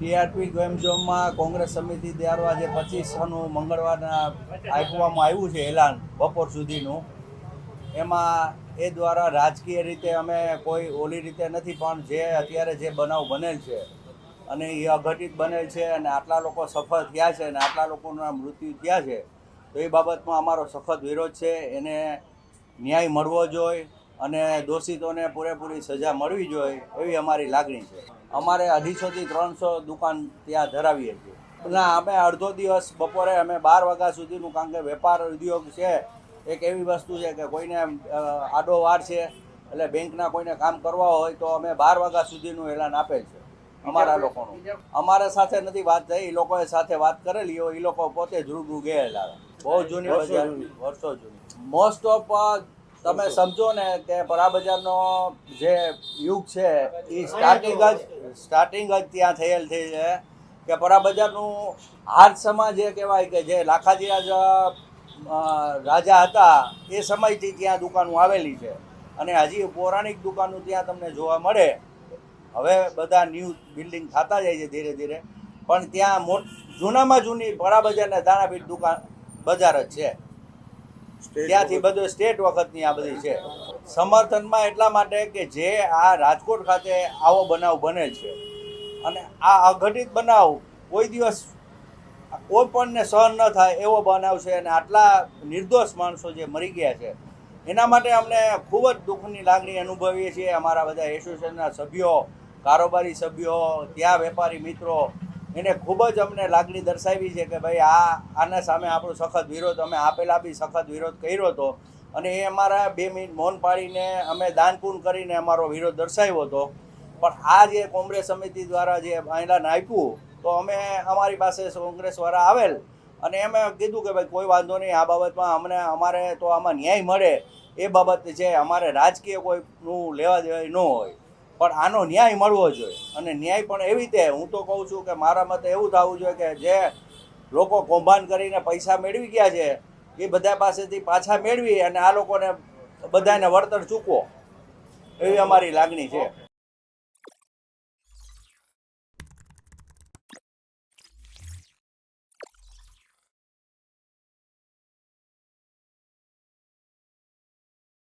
TRP game ઝોનમાં કોંગ્રેસ સમિતિ દ્વારા જે 25નું મંગળવારના આપવામાં આવ્યું છે એલાન બપોર સુધીનું, એમાં એ દ્વારા રાજકીય રીતે અમે કોઈ ઓલી રીતે નથી, પણ જે અત્યારે જે બનાવ બનેલ છે અને એ અઘટિત બનેલ છે અને આટલા લોકો સફળ થયા છે અને આટલા લોકોના મૃત્યુ થયા છે, તો એ બાબતમાં અમારો સખત વિરોધ છે. એને ન્યાય મળવો જોઈએ અને દોષિતોને પૂરેપૂરી સજા મળવી જોઈએ એવી અમારી લાગણી છે. અમારે 250થી 300 દુકાન ત્યાં ધરાવીએ છીએ. ના, અમે અડધો દિવસ બપોરે અમે 12 વાગ્યા સુધીનું, કારણ કે વેપાર ઉદ્યોગ છે એક એવી વસ્તુ છે કે કોઈને આડો વાર છે એટલે બેંકના કોઈને કામ કરવા હોય તો અમે 12 વાગ્યા સુધીનું એલાન આપેલ છે અમારા લોકોનું. અમારા સાથે નથી વાત થઈ, એ લોકોએ સાથે વાત કરેલી હોય, એ લોકો પોતે જ રૂબરૂ ગયેલા. બહુ જૂની બજાર, વર્ષો જૂની. મોસ્ટ ઓફ તમે સમજો ને કે પરા બજારનો જે યુગ છે એ સ્ટાર્ટિંગ જ ત્યાં થયેલ છે કે પરા બજારનું આજ સમાજ જે કહેવાય કે જે લાખાજી રાજા હતા એ સમયથી ત્યાં દુકાનો આવેલી છે અને હજી પૌરાણિક દુકાનો ત્યાં તમને જોવા મળે. હવે બધા ન્યૂ બિલ્ડિંગ થતા જાય છે ધીરે ધીરે, પણ ત્યાં જૂનામાં જૂની પરા બજારના દાણાપીઠ દુકાન બજાર જ છે. ત્યાંથી બધું સ્ટેટ વખતની આ બધી છે. સમર્થનમાં એટલા માટે કે જે આ રાજકોટ ખાતે આવો બનાવ બને છે અને આ અઘટિત બનાવ કોઈ દિવસ કોઈ પણને સહન ન થાય એવો બનાવ છે અને આટલા નિર્દોષ માણસો જે મરી ગયા છે એના માટે અમને ખૂબ જ દુઃખની લાગણી અનુભવીએ છીએ. અમારા બધા એસોસિએશનના સભ્યો, કારોબારી સભ્યો, ત્યાં વેપારી મિત્રો, એને ખૂબ જ અમને લાગણી દર્શાવી છે કે ભાઈ આના સામે આપણો સખત વિરોધ, અમે આપેલા બી સખત વિરોધ કર્યો હતો અને એ અમારા 2 મિનિટ મૌન પાડીને અમે દાનપૂન કરીને અમારો વિરોધ દર્શાવ્યો હતો. પણ આ જે કોંગ્રેસ સમિતિ દ્વારા જે એલાન આપ્યું તો અમે અમારી પાસે કોંગ્રેસવાળા આવેલ અને એમે કીધું કે ભાઈ કોઈ વાંધો નહીં, આ બાબતમાં અમારે તો આમાં ન્યાય મળે એ બાબત છે. અમારે રાજકીય કોઈનું લેવા દેવાય ન હોય, પણ આનો ન્યાય મળવો જોઈએ. અને ન્યાય પણ એવી રીતે હું તો કહું છું કે મારા મતે એવું થવું જોઈએ કે જે લોકો કૌભાંડ કરીને પૈસા મેળવી ગયા છે એ બધા પાસેથી પાછા મેળવી અને આ લોકોને બધાને વળતર ચૂકવો એવી અમારી લાગણી છે.